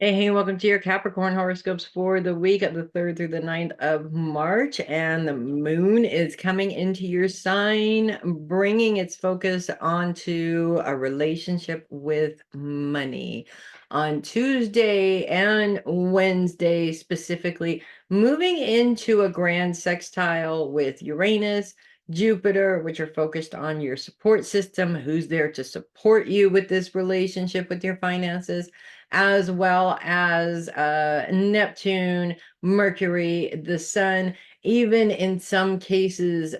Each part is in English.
Hey, welcome to your Capricorn horoscopes for the week of the 3rd through the 9th of March. And the moon is coming into your sign, bringing its focus onto a relationship with money. On Tuesday and Wednesday, specifically, moving into a grand sextile with Uranus, Jupiter, which are focused on your support system, who's there to support you with this relationship with your finances, as well as Neptune, Mercury, the Sun. Even in some cases,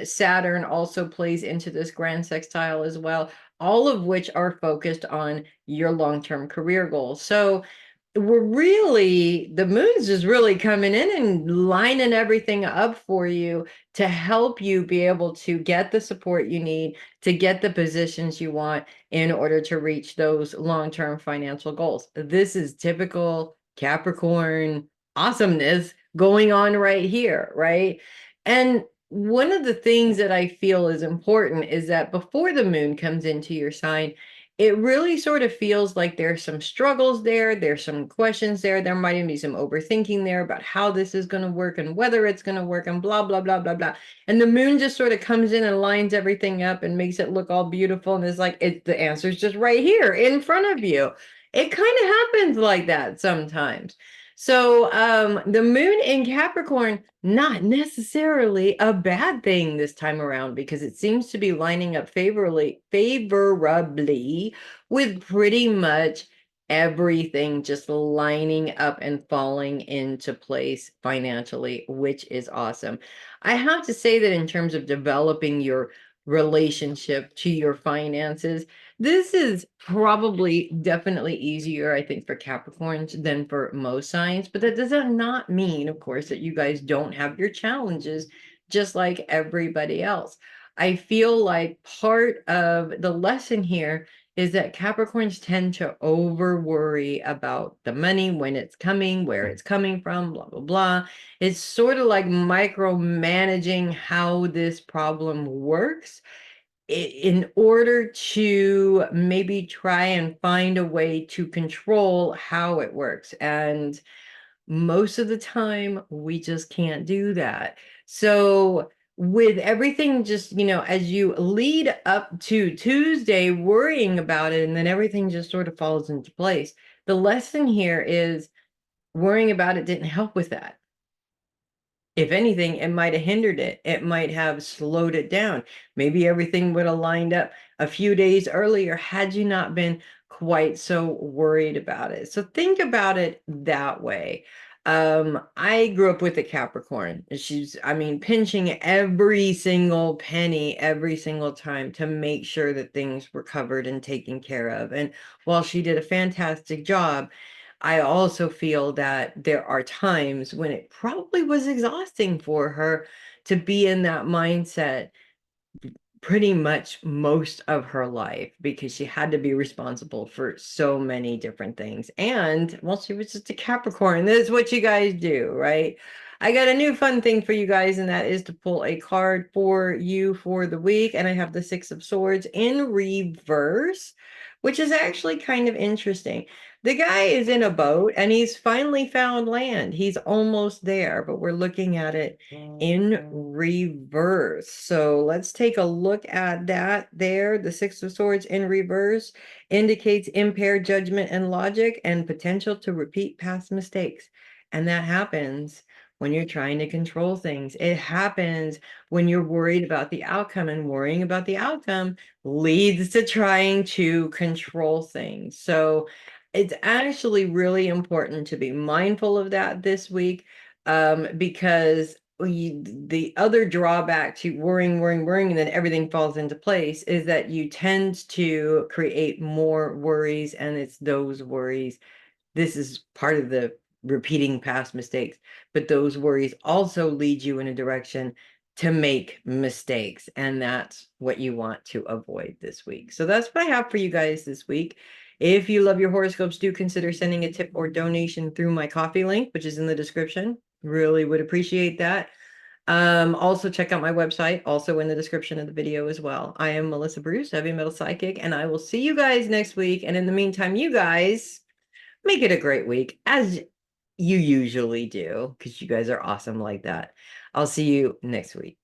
Saturn also plays into this grand sextile as well, all of which are focused on your long-term career goals. So the moon's just really coming in and lining everything up for you to help you be able to get the support you need to get the positions you want in order to reach those long-term financial goals. This is typical Capricorn awesomeness going on right here, right? And one of the things that I feel is important is that before the moon comes into your sign, it really sort of feels like there's some struggles there. There's some questions there. There might even be some overthinking there about how this is going to work and whether it's going to work and blah, blah, blah, blah, blah. And the moon just sort of comes in and lines everything up and makes it look all beautiful. And it's like, the answer's just right here in front of you. It kind of happens like that sometimes. So the moon in Capricorn, not necessarily a bad thing this time around, because it seems to be lining up favorably with pretty much everything just lining up and falling into place financially, which is awesome. I have to say that in terms of developing your relationship to your finances, this is probably definitely easier, I think, for Capricorns than for most signs, but that does not mean, of course, that you guys don't have your challenges just like everybody else. I feel like part of the lesson here is that Capricorns tend to over worry about the money, when it's coming, where it's coming from, blah, blah, blah. It's sort of like micromanaging how this problem works in order to maybe try and find a way to control how it works. And most of the time, we just can't do that. So with everything just, as you lead up to Tuesday worrying about it, and then everything just sort of falls into place, the lesson here is worrying about it didn't help with that. If anything, it might have hindered it. It might have slowed it down. Maybe everything would have lined up a few days earlier had you not been quite so worried about it. So think about it that way. I grew up with a Capricorn. I mean, pinching every single penny every single time to make sure that things were covered and taken care of. And while she did a fantastic job, I also feel that there are times when it probably was exhausting for her to be in that mindset pretty much most of her life, because she had to be responsible for so many different things. And well, she was just a Capricorn. This is what you guys do, right? I got a new fun thing for you guys, and that is to pull a card for you for the week. And I have the Six of Swords in reverse, which is actually kind of interesting. The guy is in a boat and he's finally found land. He's almost there, but we're looking at it in reverse. So let's take a look at that there. The Six of Swords in reverse indicates impaired judgment and logic and potential to repeat past mistakes. And that happens when you're trying to control things. It happens when you're worried about the outcome, and worrying about the outcome leads to trying to control things. So it's actually really important to be mindful of that this week, because the other drawback to worrying, and then everything falls into place is that you tend to create more worries, and it's those worries. This is part of the repeating past mistakes, but those worries also lead you in a direction to make mistakes, and that's what you want to avoid this week. So that's what I have for you guys this week. If you love your horoscopes, do consider sending a tip or donation through my Ko-fi link, which is in the description. Really would appreciate that. Also check out my website, also in the description of the video as well. I am Melissa Bruce, Heavy Metal Psychic, and I will see you guys next week. And in the meantime, you guys Make it a great week, as you usually do, because you guys are awesome like that. I'll see you next week.